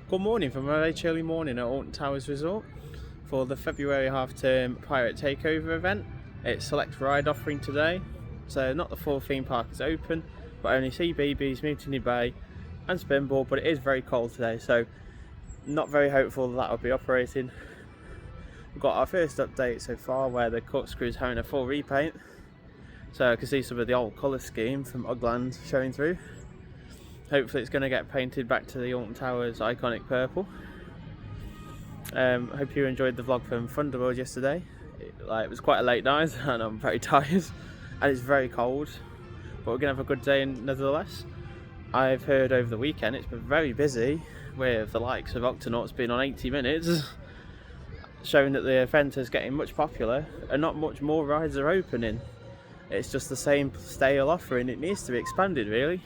Good morning from a very chilly morning at Alton Towers Resort for the February half-term Pirate Takeover event. It's select ride offering today, so not the full theme park is open, but only CBeebies, Mutiny Bay and Spinball, but it is very cold today, so not very hopeful that will be operating. We've got our first update so far where the corkscrew's having a full repaint, so I can see some of the old colour scheme from Ugland showing through. Hopefully it's going to get painted back to the Alton Towers iconic purple. Hope you enjoyed the vlog from Thunderworld yesterday. It was quite a late night and I'm very tired and it's very cold, but we're going to have a good day nevertheless. I've heard over the weekend it's been very busy with the likes of Octonauts being on 80 minutes, showing that the event is getting much popular and not much more rides are opening. It's just the same stale offering. It needs to be expanded really,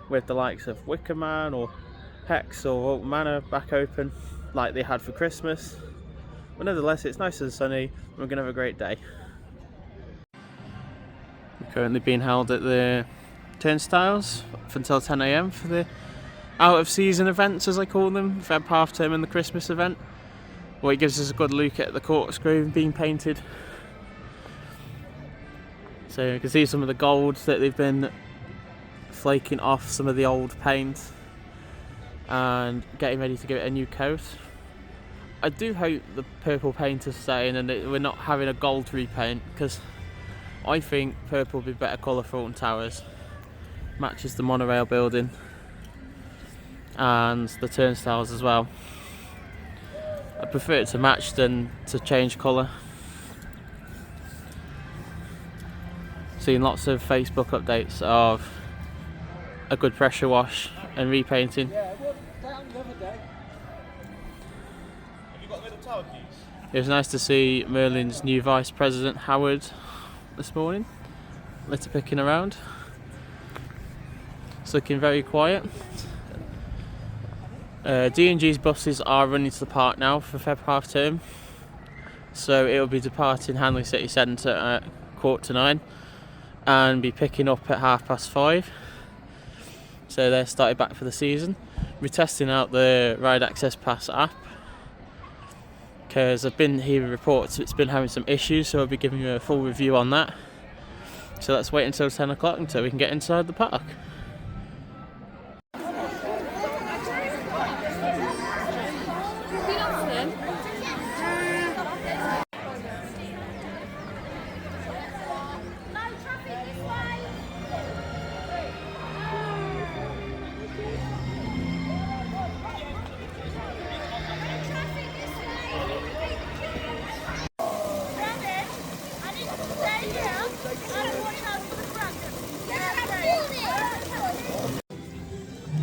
with the likes of Wicker Man or Hex or Alton Manor back open like they had for Christmas. But nevertheless, it's nice and sunny and we're going to have a great day. We're currently being held at the turnstiles up until 10 AM for the out of season events, as I call them, Feb half term and the Christmas event. Well, it gives us a good look at the corkscrew being painted. So you can see some of the gold that they've been flaking off some of the old paint and getting ready to give it a new coat. I do hope the purple paint is staying and that we're not having a gold repaint, because I think purple would be a better colour for Alton Towers. Matches the monorail building and the turnstiles as well. I prefer it to match than to change colour. Seen lots of Facebook updates of a good pressure wash and repainting. Yeah, it was down the other day. Have you got little tower keys? It was nice to see Merlin's new Vice President Howard this morning, litter picking around. It's looking very quiet. D&G's buses are running to the park now for Feb half term, so it will be departing Hanley City Centre at 9:15 and be picking up at 5:30. So they're started back for the season. We're testing out the Ride Access Pass app because I've been hearing reports it's been having some issues, so I'll be giving you a full review on that. So let's wait until 10 o'clock until we can get inside the park.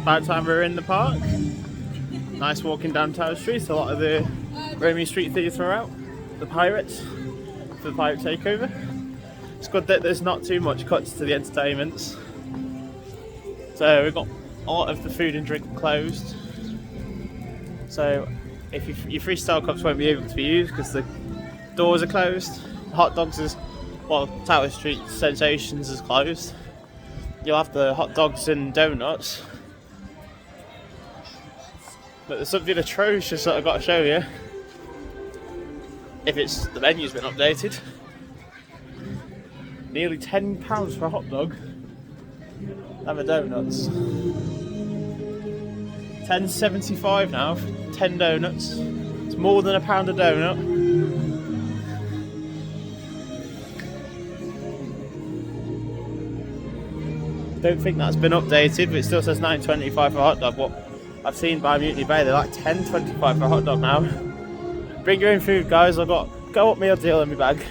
About time we're in the park. Nice walking down Tower Street. A lot of the Romeo Street thieves are out. The pirates for the Pirate Takeover. It's good that there's not too much cuts to the entertainments. So we've got a lot of the food and drink closed. So if your freestyle cups won't be able to be used because the doors are closed. Hot dogs is, well, Tower Street Sensations is closed. You'll have the hot dogs and donuts. But there's something atrocious that I've got to show you. If it's the menu's been updated. Nearly £10 for a hot dog. And the donuts. £10.75 now for 10 donuts. It's more than £1 a donut. Don't think that's been updated, but it still says £9.25 for a hot dog. What I've seen by Mutiny Bay, they're like £10.25 for a hot dog now. Bring your own food, guys. I've got co-op meal deal in my bag.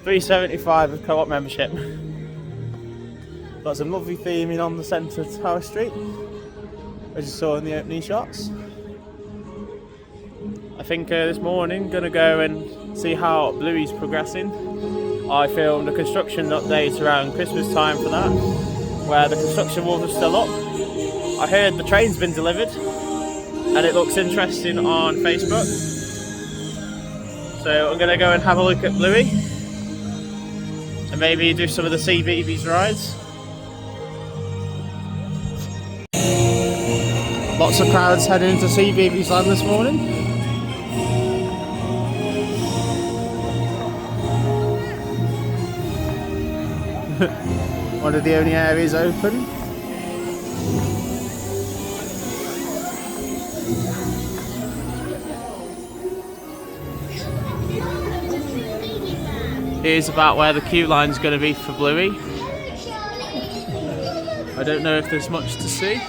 $3.75 with co-op membership. Got some lovely theming on the centre of Tower Street, as you saw in the opening shots. I think this morning gonna go and see how Bluey's progressing. I filmed a construction update around Christmas time for that, where the construction walls are still up. I heard the train's been delivered and it looks interesting on Facebook. So I'm going to go and have a look at Bluey and maybe do some of the CBeebies rides. Lots of crowds heading to see Baby's Land this morning. One of the only areas open. Here's about where the queue line is going to be for Bluey. I don't know if there's much to see.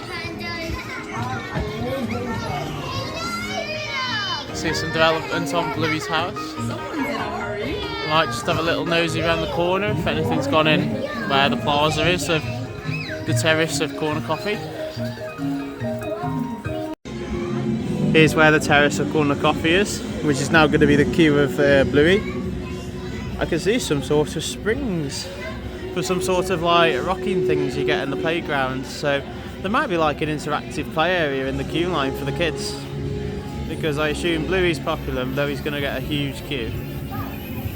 See some development on Bluey's house. Might just have a little nosy around the corner if anything's gone in where the plaza is of the terrace of Corner Coffee. Here's where the terrace of Corner Coffee is, which is now going to be the queue of Bluey. I can see some sort of springs for some sort of like rocking things you get in the playground. So there might be like an interactive play area in the queue line for the kids, because I assume Bluey's popular, though he's going to get a huge queue.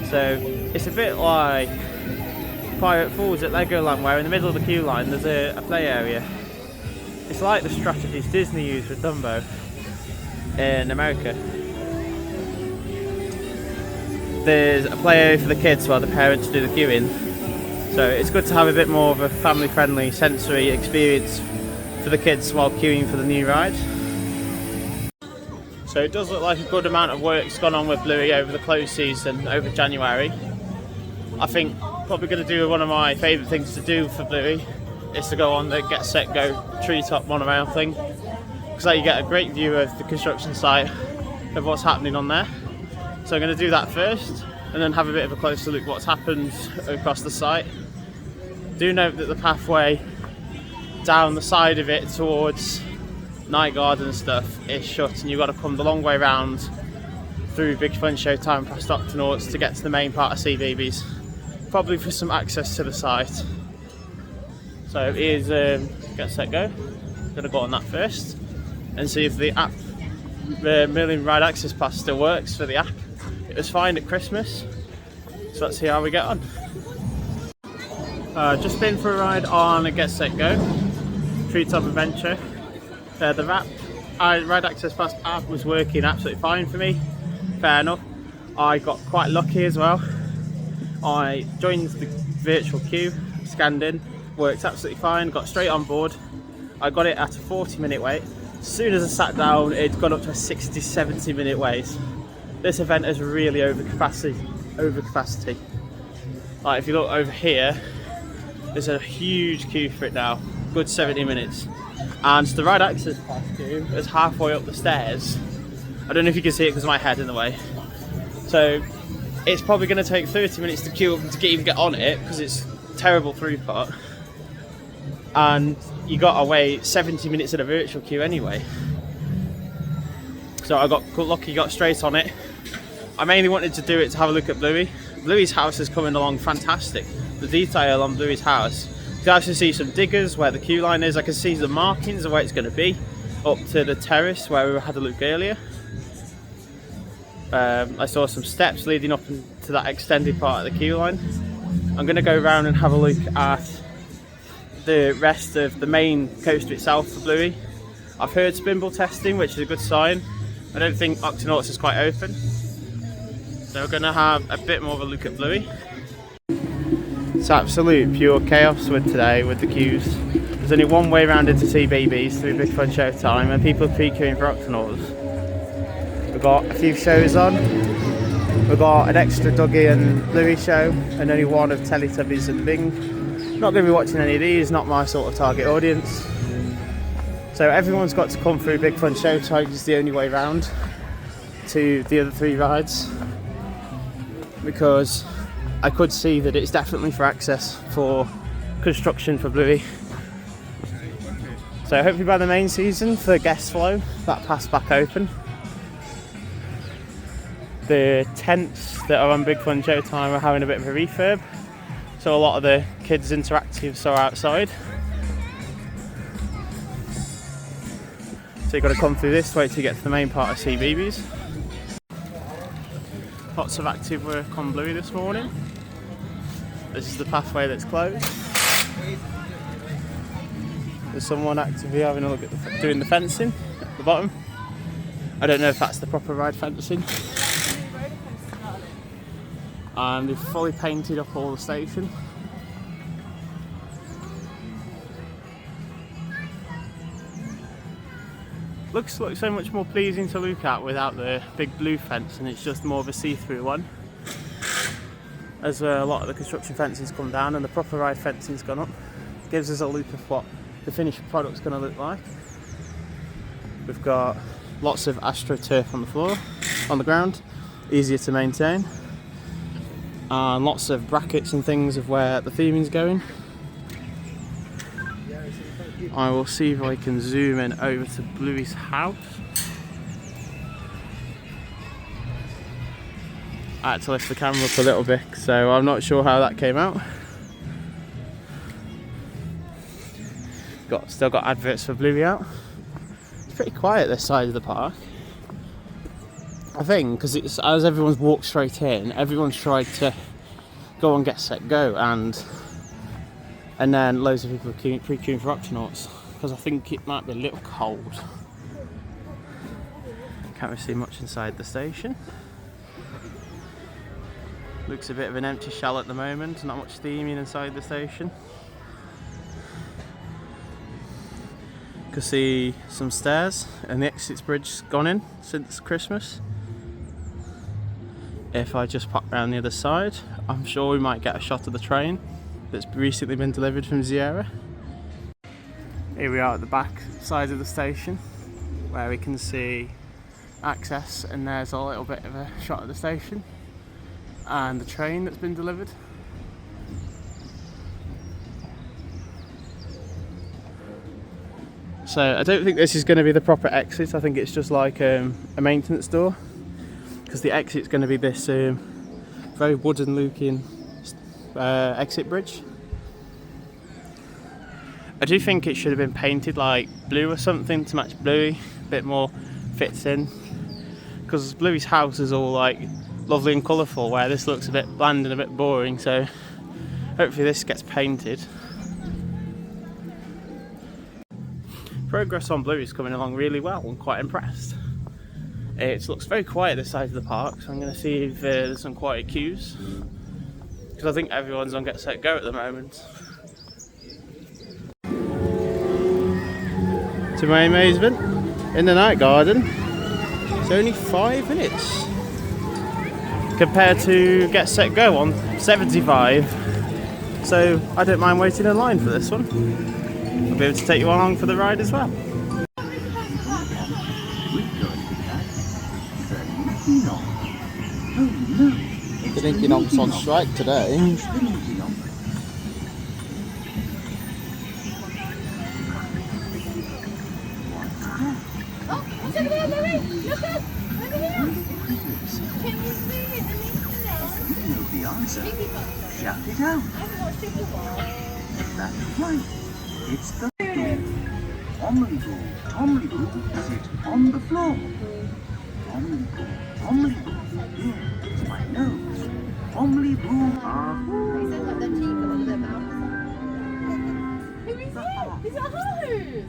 So it's a bit like Pirate Falls at Legoland, where in the middle of the queue line there's a play area. It's like the strategies Disney used with Dumbo in America. There's a play area for the kids while the parents do the queuing. So it's good to have a bit more of a family-friendly sensory experience for the kids while queuing for the new ride. So it does look like a good amount of work's gone on with Bluey over the close season, over January. I think probably going to do one of my favourite things to do for Bluey is to go on the Get Set Go treetop monorail thing, because you get a great view of the construction site of what's happening on there. So I'm going to do that first and then have a bit of a closer look at what's happened across the site. Do note that the pathway down the side of it towards Night Garden and stuff is shut, and you've got to come the long way round through Big Fun Showtime past Octonauts to get to the main part of Sea Babies, probably for some access to the site. So here's Get Set Go. I'm going to go on that first and see if the app, the Merlin Ride Access Pass, still works for the app. It was fine at Christmas, so let's see how we get on. Just been for a ride on a Get Set Go Treetop Adventure. The Ride Access Pass app was working absolutely fine for me. Fair enough. I got quite lucky as well. I joined the virtual queue, scanned in, worked absolutely fine, got straight on board. I got it at a 40-minute wait. As soon as I sat down, it'd gone up to a 60-70 minute wait. This event is really over capacity. Like if you look over here, there's a huge queue for it now, good 70 minutes. And the Ride Access Pass queue is halfway up the stairs. I don't know if you can see it because of my head in the way. So it's probably going to take 30 minutes to queue up to even get on it, because it's terrible throughput. And you got to wait 70 minutes in a virtual queue anyway. So I got lucky, got straight on it. I mainly wanted to do it to have a look at Bluey. Bluey's house is coming along fantastic. The detail on Bluey's house. You can actually see some diggers where the queue line is. I can see the markings of where it's going to be, up to the terrace where we had a look earlier. I saw some steps leading up to that extended part of the queue line. I'm going to go around and have a look at the rest of the main coaster itself for Bluey. I've heard spinball testing, which is a good sign. I don't think Octonauts is quite open. So we're going to have a bit more of a look at Bluey. It's absolute pure chaos with today with the queues. There's only one way round into Sea Babies through Big Fun Showtime, and people are pre-queuing for Octonauts. We've got a few shows on. We've got an extra Dougie and Bluey show, and only one of Teletubbies and Bing. Not going to be watching any of these, not my sort of target audience. So everyone's got to come through Big Fun Showtime, which is the only way round to the other three rides, because I could see that it's definitely for access for construction for Bluey. So hopefully by the main season for guest flow, that pass back open. The tents that are on Big Fun Showtime are having a bit of a refurb, so a lot of the kids' interactives are outside. So you've got to come through this way to get to the main part of Sea Babies. Lots of active work on Bluey this morning. This is the pathway that's closed. There's someone actively having a look at doing the fencing at the bottom. I don't know if that's the proper ride fencing. And they've fully painted up all the station. Looks so much more pleasing to look at without the big blue fence, and it's just more of a see-through one. As a lot of the construction fencing's come down and the proper ride fencing's gone up, it gives us a look of what the finished product's going to look like. We've got lots of AstroTurf on the floor, on the ground, easier to maintain, and lots of brackets and things of where the theming's going. I will see if I can zoom in over to Bluey's house. I had to lift the camera up a little bit, so I'm not sure how that came out. Still got adverts for Bluey out. It's pretty quiet this side of the park. I think because it's, as everyone's walked straight in, everyone's tried to go on Get Set Go, and then loads of people are pre-queuing for Octonauts because I think it might be a little cold. Can't really see much inside the station. Looks a bit of an empty shell at the moment, not much theming inside the station. Can see some stairs, and the exit bridge's gone in since Christmas. If I just pop round the other side, I'm sure we might get a shot of the train that's recently been delivered from Sierra. Here we are at the back side of the station, where we can see access, and there's a little bit of a shot of the station and the train that's been delivered. So I don't think this is going to be the proper exit. I think it's just like a maintenance door, because the exit's going to be this very wooden looking exit bridge. I do think it should have been painted like blue or something to match Bluey, a bit more fits in, because Bluey's house is all like lovely and colourful, where this looks a bit bland and a bit boring, so hopefully this gets painted. Progress on Bluey is coming along really well. I'm quite impressed. It looks very quiet this side of the park, so I'm going to see if there's some quiet queues, because I think everyone's on Get Set Go at the moment. To my amazement, in the night garden, it's only 5 minutes compared to Get Set Go on 75. So I don't mind waiting in line for this one. I'll be able to take you along for the ride as well. The Dinky Nonk's on strike today. Shout it out. That's right. It's the door. Tomly Boo, sit on the floor. Tomly Boo, yeah, it's my nose. Tomly Boo, He said like the teeth on their mouth. Who is it? Is it a harpoon?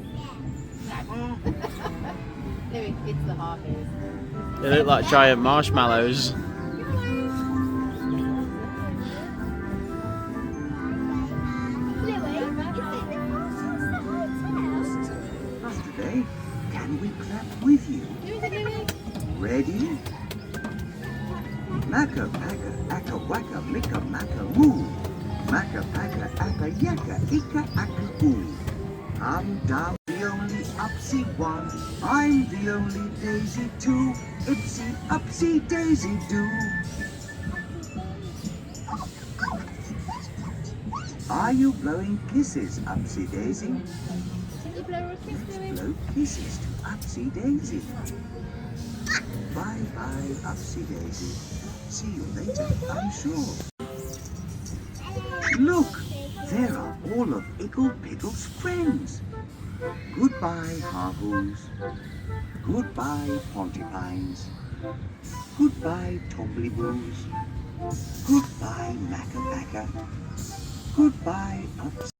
No, it's the harpoon. They look like giant marshmallows. today. Can we clap with you? Ready? Macca, packa, acca, wacka, micka, macca, moo. Macca, packa, acca, yakka, icka, acca, oo. I'm down the only upsy one. I'm the only daisy too. Ipsy, upsy, daisy do. Are you blowing kisses, Upsy Daisy? Can you blow a kiss to him? Blow kisses to Upsy Daisy. Bye bye, Upsy Daisy. See you later, I'm sure. Look, there are all of Ickle Pickle's friends. Goodbye, Hargoos. Goodbye, Pontypines. Goodbye, Tomblyboos. Goodbye, Macca Packa. Goodbye, Upsy.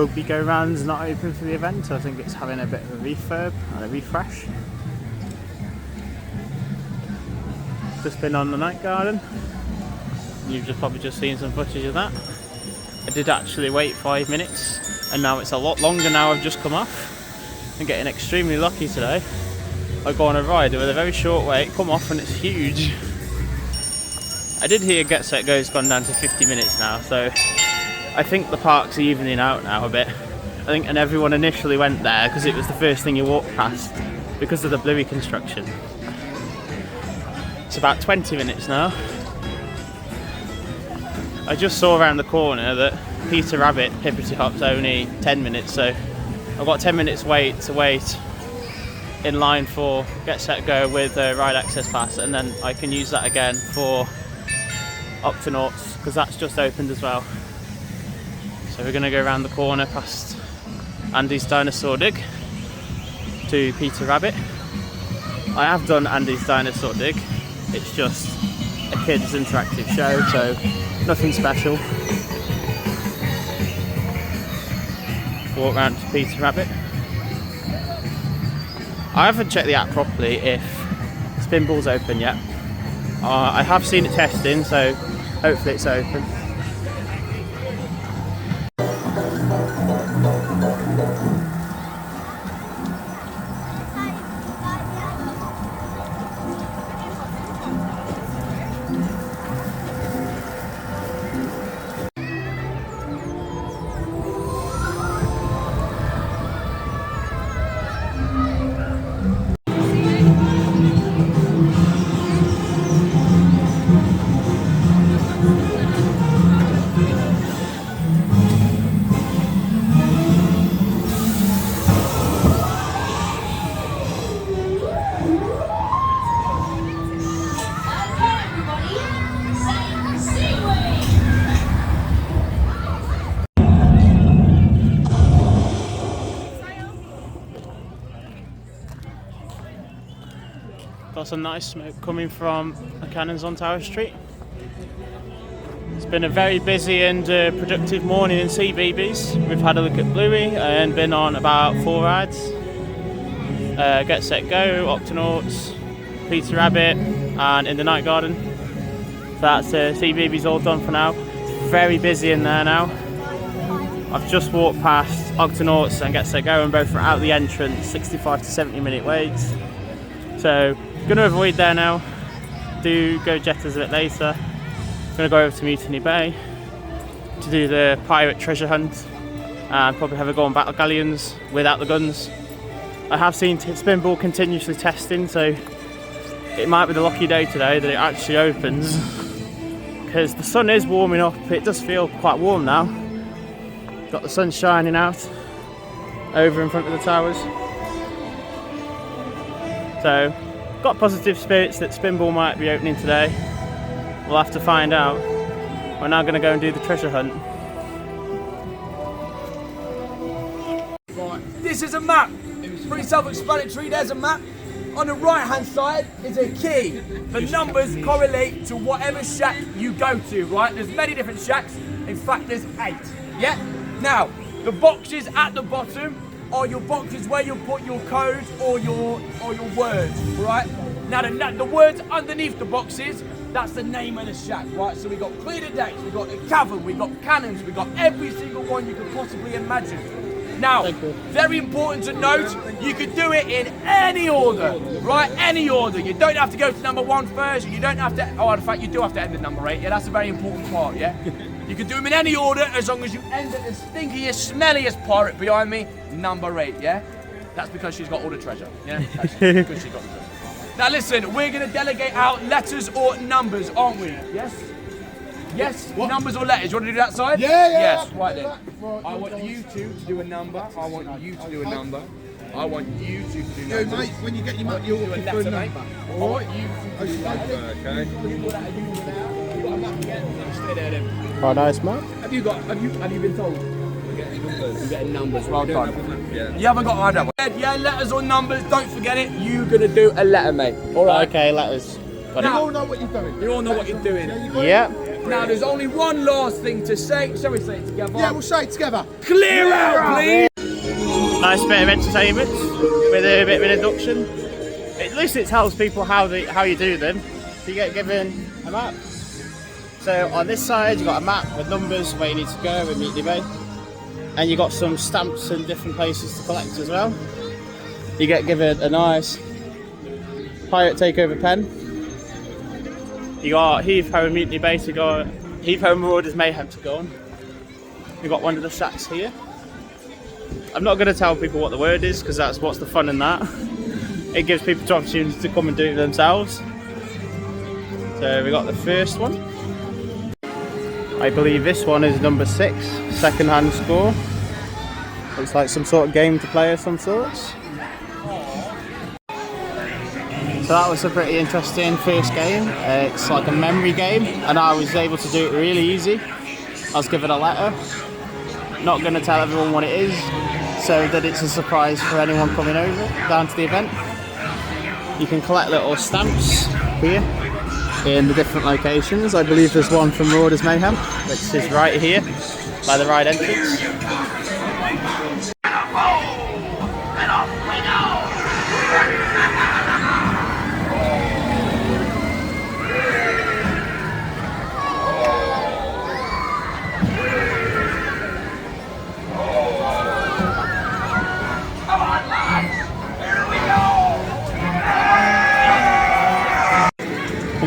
rugby go-round's not open for the event, so I think it's having a bit of a refurb and a refresh. Just been on the night garden. You've just probably just seen some footage of that. I did actually wait 5 minutes, and now it's a lot longer now. I've just come off. I'm getting extremely lucky today. I go on a ride with a very short wait, come off, and it's huge. I did hear Get Set Go's gone down to 50 minutes now, so I think the park's evening out now a bit. I think, and everyone initially went there because it was the first thing you walked past because of the bluey construction. It's about 20 minutes now. I just saw around the corner that Peter Rabbit Hippity Hop's only 10 minutes, so I've got 10 minutes to wait in line for Get Set Go with the ride access pass, and then I can use that again for Octonauts because that's just opened as well. So we're going to go around the corner past Andy's Dinosaur Dig to Peter Rabbit. I have done Andy's Dinosaur Dig, it's just a kids interactive show, so nothing special. Walk round to Peter Rabbit. I haven't checked the app properly if Spinball's open yet. I have seen it testing, so hopefully it's open. Got some nice smoke coming from the cannons on Tower Street. It's been a very busy and productive morning in CBeebies. We've had a look at Bluey and been on about 4 rides. Get Set Go, Octonauts, Peter Rabbit, and in the night garden. So that's CBeebies all done for now. It's very busy in there now. I've just walked past Octonauts and Get Set Go, and both are out the entrance, 65 to 70 minute waits. So going to avoid there now. Do go Jetters a bit later. Going to go over to Mutiny Bay to do the pirate treasure hunt and probably have a go on battle galleons without the guns. I have seen Spinball continuously testing, so it might be the lucky day today that it actually opens, because the sun is warming up. It does feel quite warm now. Got the sun shining out over in front of the towers. So got positive spirits that Spinball might be opening today. We'll have to find out. We're now going to go and do the treasure hunt. Right, this is a map. Pretty self-explanatory. There's a map. On the right-hand side is a key. The numbers correlate to whatever shack you go to, right? There's many different shacks. In fact, there's 8. Yeah? Now, the boxes at the bottom are your boxes where you put your codes or your words, right? Now, the words underneath the boxes, that's the name of the shack, right? So we got Clear the Decks, we got the Cavern, we got Cannons, we got every single one you could possibly imagine. Now, very important to note, you could do it in any order, right? Any order. You don't have to go to number 1 first. You don't have to. Oh, in fact, you do have to end at number 8. Yeah, that's a very important part. Yeah, you can do them in any order as long as you end at the stinkiest, smelliest pirate behind me, number 8. Yeah, that's because she's got all the treasure. Yeah, that's because she got the treasure. Now listen, we're gonna delegate out letters or numbers, aren't we? Yes. Yes, what? Numbers or letters? You want to do that side? Yeah. Yes, right then. I want you two to do a number. I want you to do a number. I want you two to do numbers. Yeah, mate, when you get your map, you'll do a letter, mate. I want you to do letters. Okay. You got a map again? No, stay there then. Quite nice map. Have you been told? We're getting numbers. We're getting numbers. Well done. Yeah. You haven't got to have that one. Yeah, letters or numbers. Don't forget it. You're gonna do a letter, mate. All right. Okay, letters. You all know what you're doing. You all know what you're doing. Yeah. Now there's only one last thing to say. Shall we say it together? Yeah, we'll say it together. Clear out, please. Nice bit of entertainment with a bit of an induction. At least it tells people how you do them. So you get given a map. So on this side you've got a map with numbers where you need to go with Mutiny Bay. And you've got some stamps and different places to collect as well. You get given a nice Pirate Takeover pen. You got Heave-Ho and Mutiny Bay to go, Heave-Ho and Marauders Mayhem to go on. You've got one of the shacks here. I'm not going to tell people what the word is because that's what's the fun in that. It gives people the opportunity to come and do it themselves. So we got the first one. I believe this one is number 6, second-hand score. Looks like some sort of game to play of some sorts. So that was a pretty interesting first game. It's like a memory game and I was able to do it really easy. I was given a letter. Not going to tell everyone what it is so that it's a surprise for anyone coming over down to the event. You can collect little stamps here in the different locations. I believe there's one from Marauders Mayhem, which is right here by the ride entrance.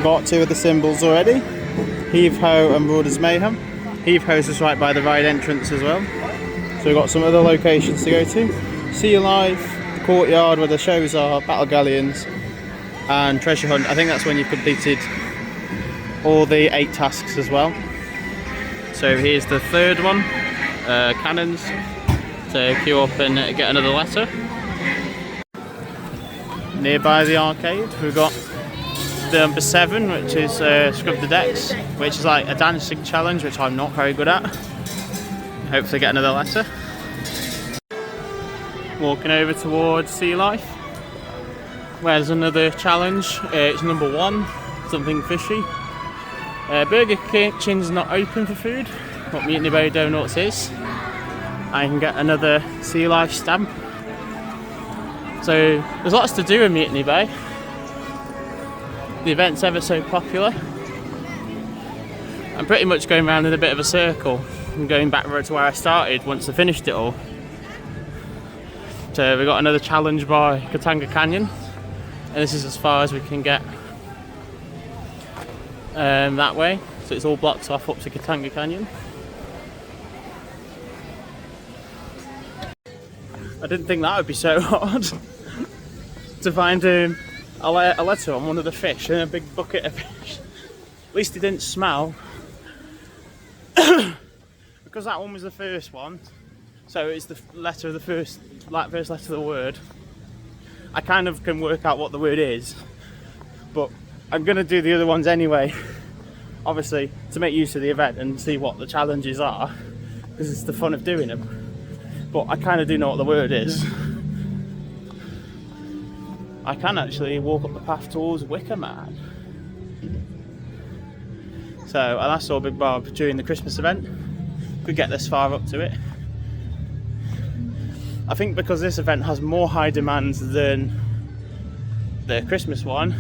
Got 2 of the symbols already, Heave-Ho and Marauders Mayhem. Heave-Ho's just right by the ride entrance as well. So we've got some other locations to go to. Sea Life, the courtyard where the shows are, Battle Galleons and Treasure Hunt. I think that's when you've completed all the 8 tasks as well. So here's the third one, cannons, to queue up and get another letter. Nearby the arcade we've got the number 7, which is Scrub the Decks, which is like a dancing challenge, which I'm not very good at. Hopefully get another letter. Walking over towards Sea Life, where there's another challenge. It's number 1, something fishy. Burger Kitchen's not open for food, but Mutiny Bay Donuts is. I can get another Sea Life stamp. So there's lots to do in Mutiny Bay. The event's ever so popular. I'm pretty much going around in a bit of a circle and going back to where I started once I finished it all. So we got another challenge by Katanga Canyon, and this is as far as we can get that way. So it's all blocked off up to Katanga Canyon. I didn't think that would be so hard to find a letter on one of the fish and a big bucket of fish. At least it didn't smell. Because that one was the first one, so it's the letter of the first letter of the word. I kind of can work out what the word is, but I'm going to do the other ones anyway, obviously to make use of the event and see what the challenges are, because it's the fun of doing them. But I kind of do know what the word is. I can actually walk up the path towards Wicker Man. So, and I saw Big Bob during the Christmas event. Could get this far up to it. I think because this event has more high demands than the Christmas one,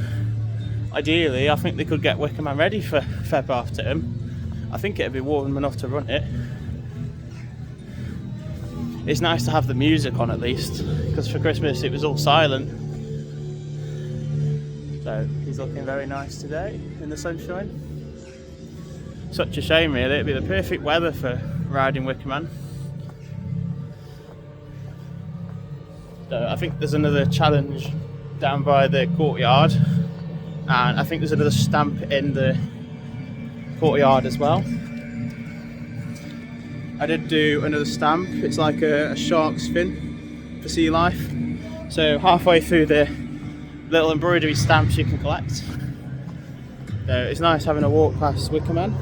ideally I think they could get Wicker Man ready for Feb half term. I think it'd be warm enough to run it. It's nice to have the music on at least, because for Christmas it was all silent. So he's looking very nice today in the sunshine. Such a shame really, it'd be the perfect weather for riding Wicker Man. So I think there's another challenge down by the courtyard, and I think there's another stamp in the courtyard as well. I did do another stamp, it's like a shark's fin for Sea Life. So halfway through the little embroidery stamps you can collect. So it's nice having a walk past Wicker Man.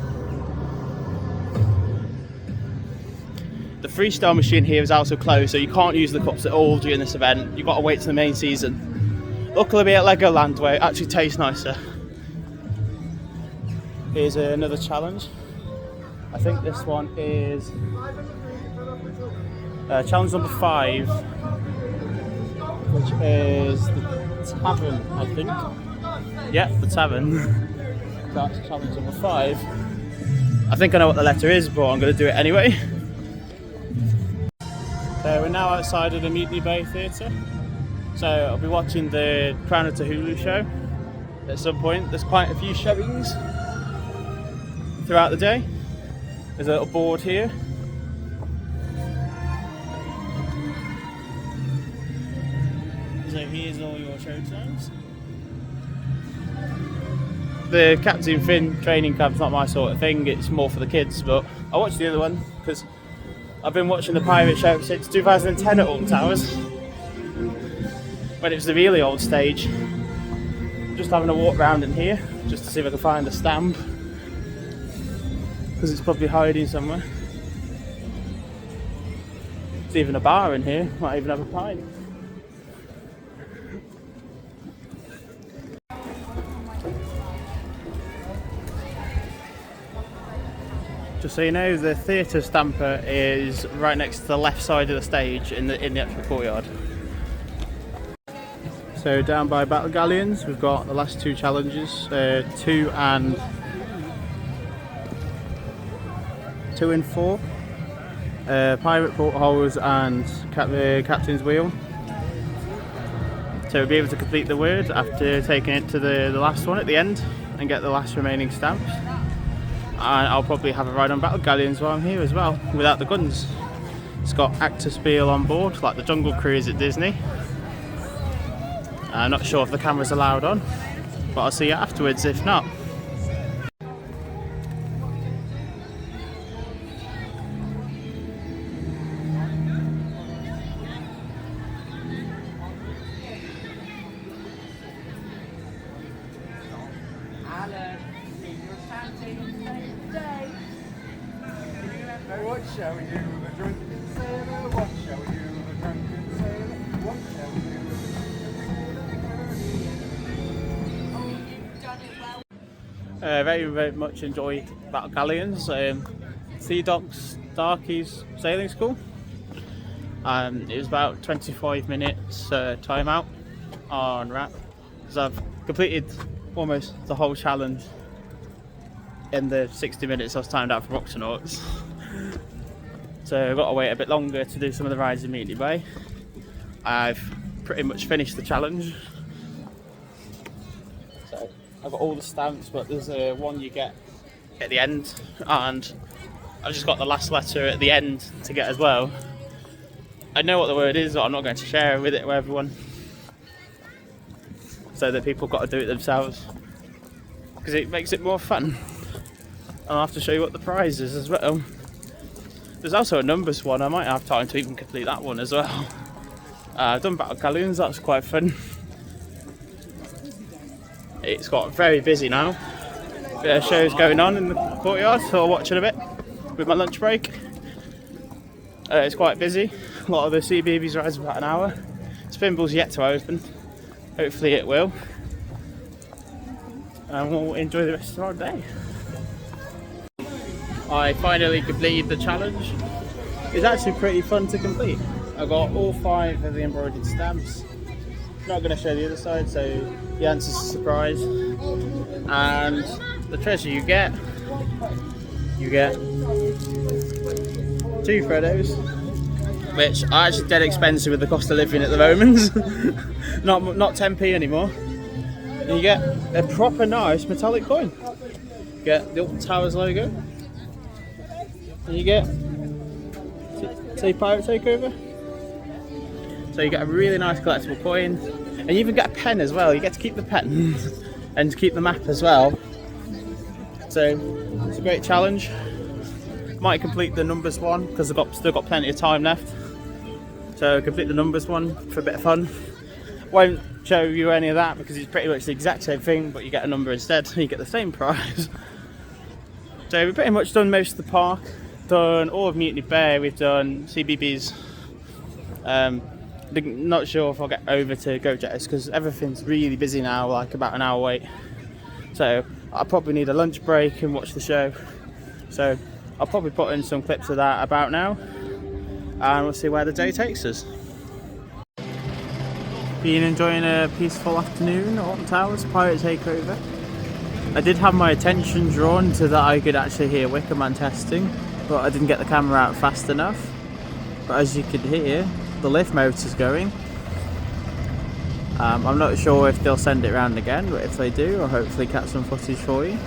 The freestyle machine here is also closed, so you can't use the cups at all during this event. You've got to wait to the main season. Luckily we're at Legoland where it actually tastes nicer. is another challenge. I think this one is challenge number 5, which is the tavern, I think. Yeah, the tavern. That's challenge number 5. I think I know what the letter is, but I'm going to do it anyway. So we're now outside of the Mutiny Bay Theatre. So I'll be watching the Crown of Tahulu show at some point. There's quite a few showings throughout the day. There's a little board here. So here's all your show times. The Captain Finn training camp's not my sort of thing, it's more for the kids, but I watched the other one because I've been watching the pirate show since 2010 at Alton Towers, when it was the really old stage. Just having a walk around in here, just to see if I can find a stamp, because it's probably hiding somewhere. There's even a bar in here, might even have a pint. Just so you know, the theatre stamper is right next to the left side of the stage in the actual courtyard. So down by Battle Galleons, we've got the last 2 challenges, 2 and 4. Pirate portholes and Captain's Wheel. So we'll be able to complete the word after taking it to the last one at the end and get the last remaining stamps. And I'll probably have a ride on Battle Galleons while I'm here as well, without the guns. It's got actor spiel on board, like the Jungle Cruise at Disney. I'm not sure if the camera's allowed on, but I'll see you afterwards if not. What shall we do with a drunken sailor? What shall we do with a drunken sailor? What shall we do with a Very, very much enjoyed Battle Galleons. Sea Docks Darkies Sailing School. It was about 25 minutes time out on wrap. So I've completed almost the whole challenge in the 60 minutes I was timed out for Octonauts. So I've got to wait a bit longer to do some of the rides in Mutiny Bay. I've pretty much finished the challenge. So I've got all the stamps, but there's one you get at the end, and I've just got the last letter at the end to get as well. I know what the word is, but I'm not going to share with everyone, so that people got to do it themselves, because it makes it more fun. I'll have to show you what the prize is as well. There's also a numbers one. I might have time to even complete that one as well. I've done Battle Galleons, that's quite fun. It's got very busy now. Bit of shows going on in the courtyard, so I'll watch it a bit with my lunch break. It's quite busy. A lot of the CBeebies rides about an hour. Spinball's yet to open. Hopefully it will. And we'll enjoy the rest of our day. I finally completed the challenge. It's actually pretty fun to complete. I got all 5 of the embroidered stamps. Not going to show the other side, so the answer's a surprise. And the treasure you get 2 Freddos, which are actually dead expensive with the cost of living at the moment. not 10p anymore. And you get a proper nice metallic coin. You get the Alton Towers logo. And you get Pirate Takeover. So you get a really nice collectible coin, and you even get a pen as well. You get to keep the pen and keep the map as well. So it's a great challenge. Might complete the numbers one because I've still got plenty of time left. So complete the numbers one for a bit of fun. Won't show you any of that because it's pretty much the exact same thing, but you get a number instead, so you get the same prize. So we've pretty much done most of the park. Done all of Mutiny Bay, we've done CBeebies. Not sure if I'll get over to Go Jetters because everything's really busy now, like about an hour wait. So I probably need a lunch break and watch the show. So I'll probably put in some clips of that about now, and we'll see where the day takes us. Been enjoying a peaceful afternoon at Alton Towers Pirate Takeover. I did have my attention drawn to that I could actually hear Wickerman testing, but I didn't get the camera out fast enough. But as you could hear, the lift motor's going. I'm not sure if they'll send it round again, but if they do, I'll hopefully catch some footage for you.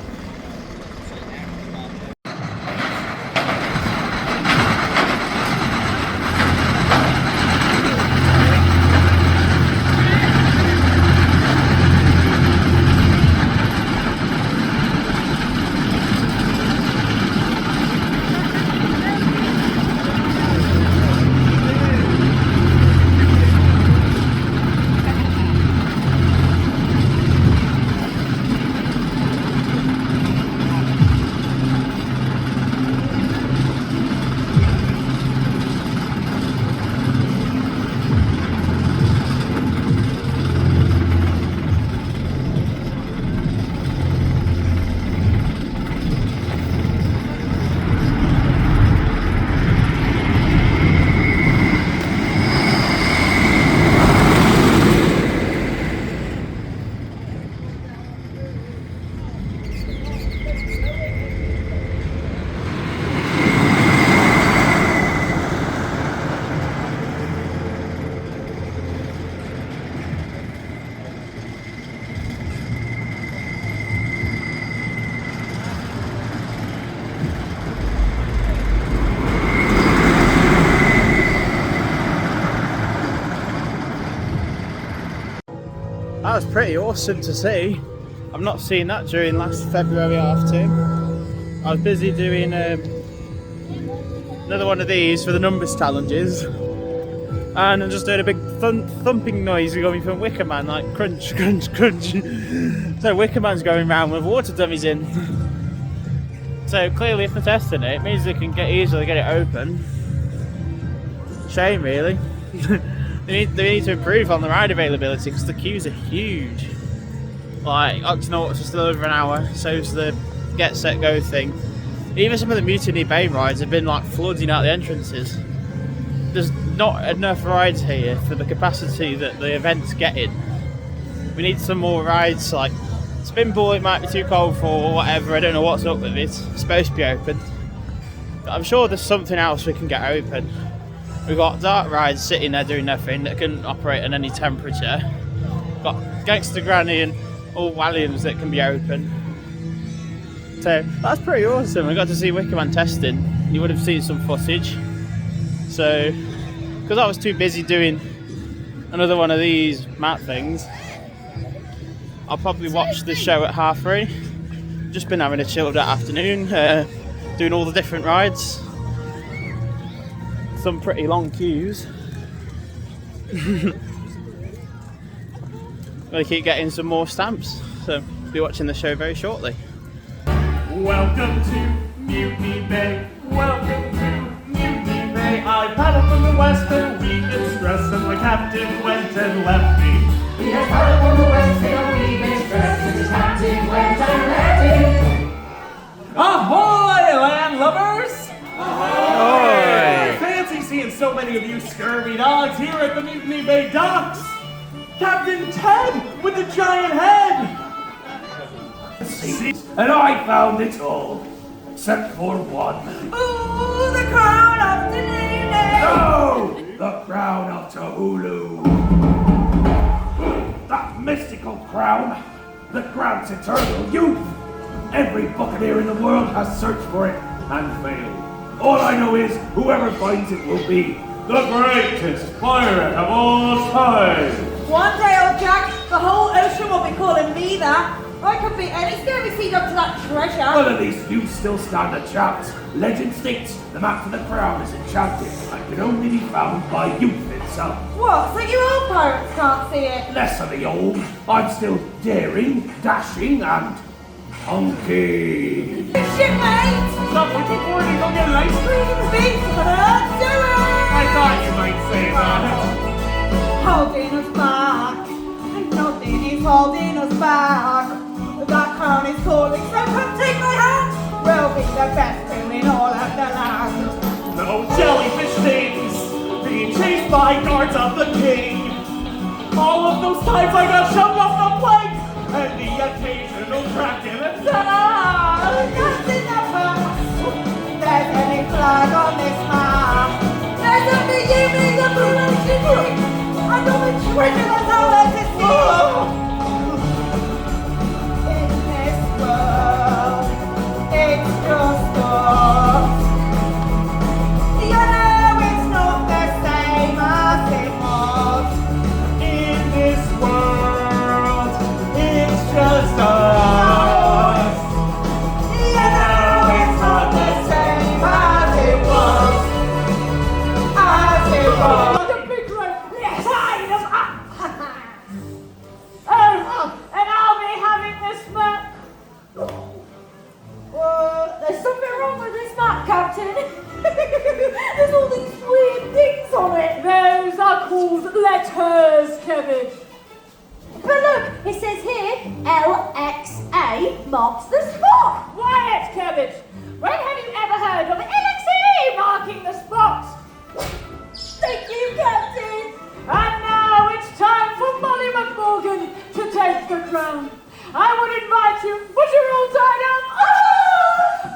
That was pretty awesome to see. I've not seen that during last February half term. I was busy doing another one of these for the numbers challenges, and I just heard a big thumping noise coming from Wickerman, like crunch, crunch, crunch. So Wickerman's going round with water dummies in. So clearly, if they're testing it, it means they can easily get it open. Shame, really. They need to improve on the ride availability because the queues are huge. Like, Octonauts are still over an hour, so's the Get Set Go thing. Even some of the Mutiny Bay rides have been like flooding out the entrances. There's not enough rides here for the capacity that the event's getting. We need some more rides, like Spinball it might be too cold for or whatever, I don't know what's up with it. It's supposed to be open. But I'm sure there's something else we can get open. We've got dart rides sitting there doing nothing that can operate at any temperature. Got Gangster Granny and all Walliams that can be open. So that's pretty awesome. We got to see Wickerman testing. You would have seen some footage. So, because I was too busy doing another one of these map things, I'll probably watch the show at 3:30. Just been having a chilled out afternoon, doing all the different rides. Some pretty long queues. We'll keep getting some more stamps, so be watching the show very shortly. Welcome to Mutiny Bay. Welcome to Mutiny Bay. I paddled from the west in a wee bit stressed, and my captain went and left me. He has paddled from the west in a wee bit stressed, and his captain went and left him. Ahoy, landlubbers! Ahoy! Fancy seeing so many of you scurvy dogs here at the Mutiny Bay docks. Captain Ted with the giant head. And I found it all, except for one. Ooh, the crown of Delene! No! The crown of Tahulu. That mystical crown that grants eternal youth. Every buccaneer in the world has searched for it and failed. All I know is whoever finds it will be The greatest pirate of all time. One day, old Jack, the whole ocean will be calling me that. I could be any scary seed up to that treasure. Well, at least you still stand a chance. Legend states the map to the crown is enchanted and can only be found by youth itself. What, so you old pirates can't see it? Less of the old. I'm still daring, dashing, and hunky. Shipmate! Stop looking for it and go get an ice cream. Beats for the doing! I thought you might say that. Holding us back. Nothing is holding us back. That crown is calling, so come take my hand. We'll be the best crew in all of the land. No jellyfish things, being chased by guards of the king. All of those times I got shoved off the plate, and the occasional crack in the center. That's in the past. There's any flag on this map. There's only you, me, the blue ocean king, and all the treasure that's out there to see. In this world, it's just us. You know it's not the same as it was. In this world, it's just us. You know it's not the same as it was. As it was. The big red sign of oh, and I'll be having this map. There's something wrong with this map, Captain. There's all these weird things on it. Those are called letters, Kevin. But look, it says here, LXA marks the spot. Quiet, Kevin. When have you ever heard of LXA marking the spot? Thank you, Captain. And now it's time for Molly McMorgan to take the crown. I would invite you, but you're all tied up.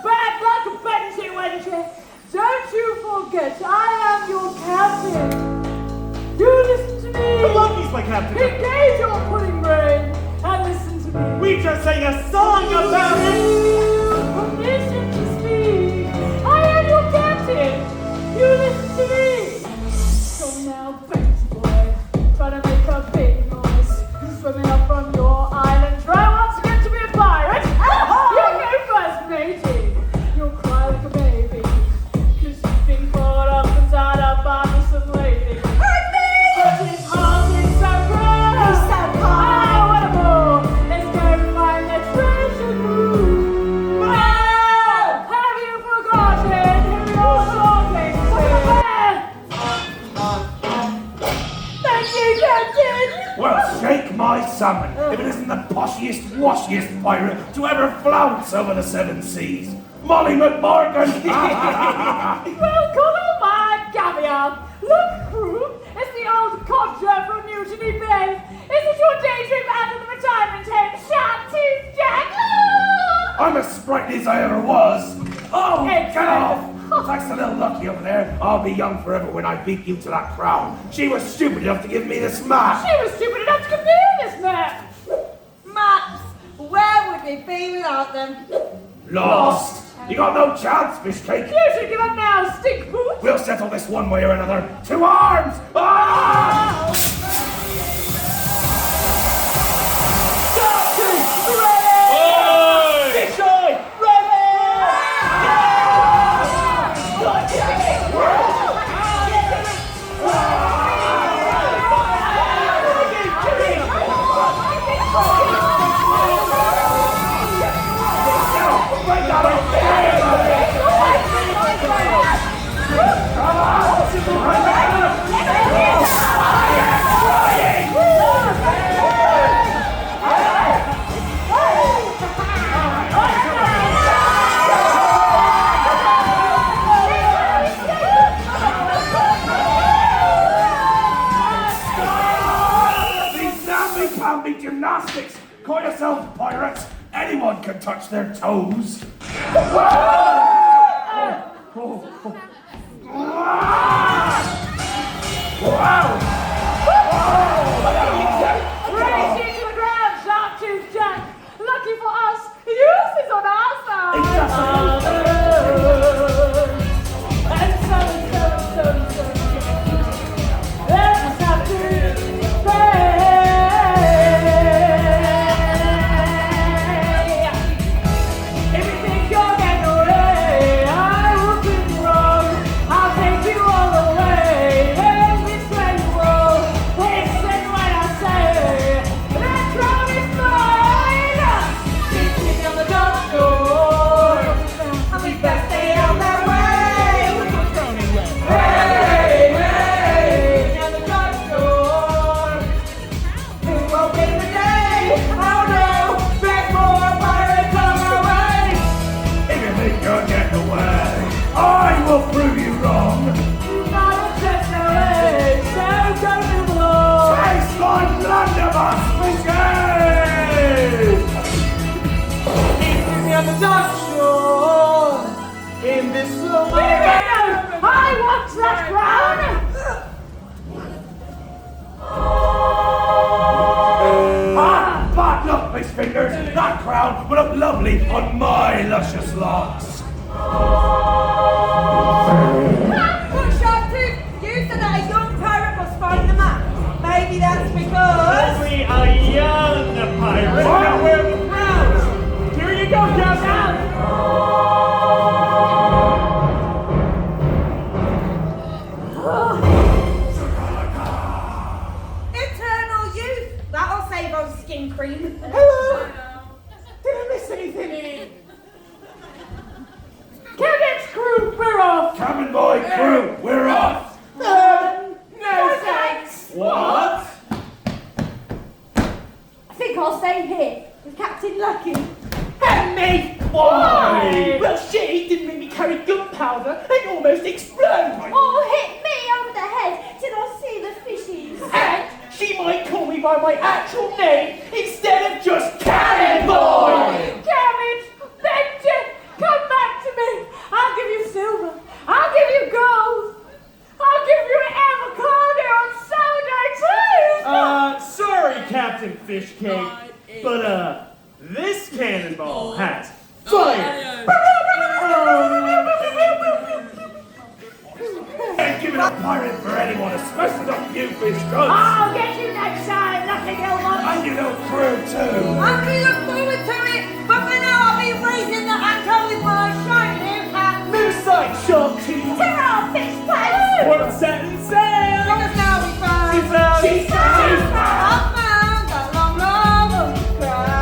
Bad luck, Benji Wenji. Don't you forget, I am your captain. You listen to me. The monkey's my captain. Engage your pudding brain and listen to me. We just sang a song about it. Permission to speak. I am your captain. You listen to me. So now, Benji boy, try to make a big noise. Swimming up from your island. Try once again to be a pirate. You go first, matey. You'll cry like a baby. 'Cause you've been caught up and tied up by some lady. But his heart is so good. He's so kind. Oh, what a ball. Let's go find the treasure room. Now, have you forgotten who you're talking to? Thank you, Captain. Well, shake my salmon if it isn't the poshiest, washiest pirate to ever flounce over the seven seas. Molly McMorgan! Welcome on my caviar. Look, crew, it's the old codger from Mutiny Bay. Is it your day trip out of the retirement home, Sharptooth Jack? I'm as sprightly as I ever was. Oh, Hey, get off! Thanks a little lucky over there. I'll be young forever when I beat you to that crown. She was stupid enough to give me this map. She was stupid enough to give me this map. Maps. Where would we be without them? Lost. You got no chance, fish cake. You should give up now, stink boot. We'll settle this one way or another. To arms! Ah! Gymnastics! Call yourselves pirates! Anyone can touch their toes! Race you to the ground, Sharptooth Jack. Lucky for us, youth is on our side. And so. Let us have to if you think you're getting away, I will prove you wrong. I'll take you all the way. This way you this slow mo. I want that crown! But look, Miss Fingers, that crown will look lovely on my luscious locks. But Sharktooth, you said that a young pirate must find the map. Maybe that's because... Only a young pirate can wear the crowns. Here you go, Captain. Eternal youth. That'll save on skin cream. Hello. Did I miss anything? Cabin's crew, we're off! Cabin boy, crew, we're off. No thanks. What? I think I'll stay here with Captain Lucky. And me? Why? Well, she didn't make me carry gunpowder and almost explode. Or hit me over the head till I see the fishies. And she might call me by my actual name instead of just Cannon Boy. Damn it! Benji, come back to me! I'll give you silver. I'll give you gold. I'll give you an avocado on sourdough too! Sorry, Captain Fishcake, but this cannonball has fire. Ain't giving up pirate for anyone, especially not you, fish guns. I'll get you next time, nothing else. And you know crew too. And we look forward to it, but for now I'll be raising the anchor with my shiny new hat. New sight, shark teeth. Ta-ra, fish pies! We're setting sail. Because now we found... She's out. She's found. I found a long, long crown.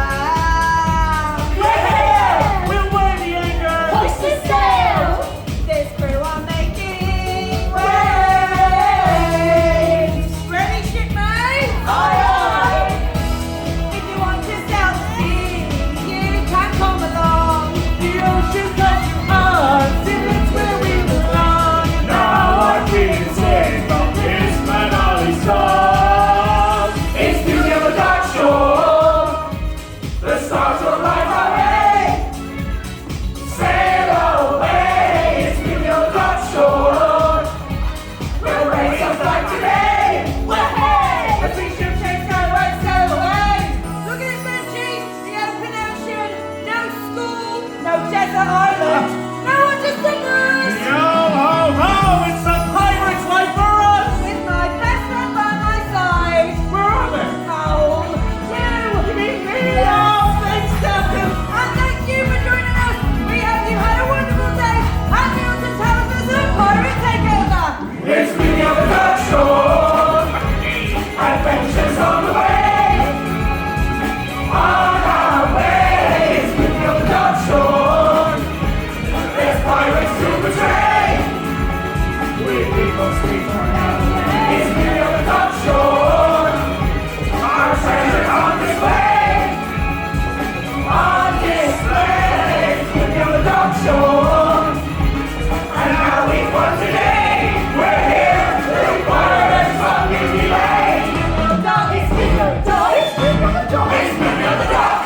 Yeah! We'll wear the anchor. Hoist the sail! This crew are making waves. Ready, shipmates? Aye, aye! If you want to sail the sea, you can come along. The ocean comes to us, and it's where we belong. Now I'm being saved from this man all his song. It's beauty of the dark shore. The stars will light our way. Sail away. It's beauty of the dark shore. We'll raise a flag today. Way! The three ship shapes go right, sail away. Look at it, Benji. The open ocean. No school. No desert island. No one to sing us. Yo ho ho! It's a pirate's life for us. With my best friend by my side. Where are they? Oh, you mean me? Oh, thanks, Captain. And thank you for joining us. We hope you had a wonderful day. And you to tell us there's a pirate takeover. It's beauty of the dark shore. Adventures on the way. On our way. It's beauty of the dark shore. There's pirates to betray. We people speak for now. It's beauty of the dark shore. Our treasure on display. On display. It's beauty of the dark shore. And now we won today. We're here through pirates on Disney Lane. It's beauty of the dark. It's beauty of the dark. It's beauty of the dark.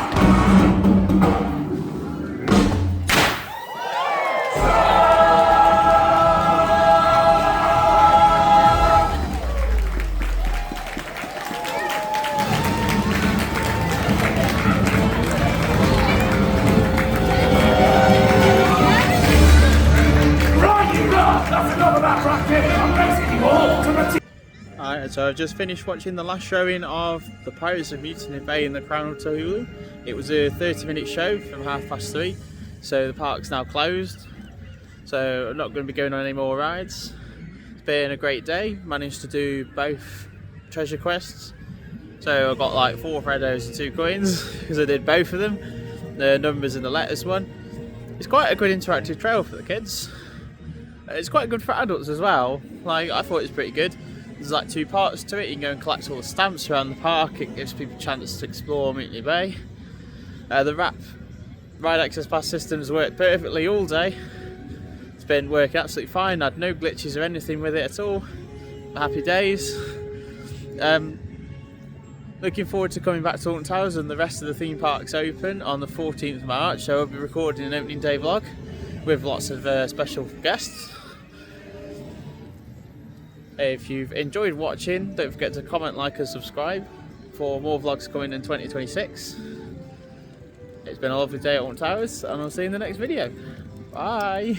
Right, you lot, that's enough of that racket. I'm raising you all to the Alright, so I've just finished watching the last showing of The Pirates of Mutiny Bay in the Crown of Tahulu. It was a 30-minute show from 3:30, so the park's now closed. So I'm not going to be going on any more rides. It's been a great day, managed to do both treasure quests. So I got like 4 Freddos and 2 coins, because I did both of them. The numbers and the letters one. It's quite a good interactive trail for the kids. It's quite good for adults as well. Like, I thought it was pretty good. There's like 2 parts to it. You can go and collect all the stamps around the park. It gives people a chance to explore Mutiny Bay. The ride access pass systems worked perfectly all day. It's been working absolutely fine. I had no glitches or anything with it at all. Happy days. Looking forward to coming back to Alton Towers and the rest of the theme parks open on the 14th of March. So I'll be recording an opening day vlog. with lots of special guests. If you've enjoyed watching, don't forget to comment, like and subscribe for more vlogs coming in 2026. It's been a lovely day at Alton Towers, and I'll see you in the next video. Bye!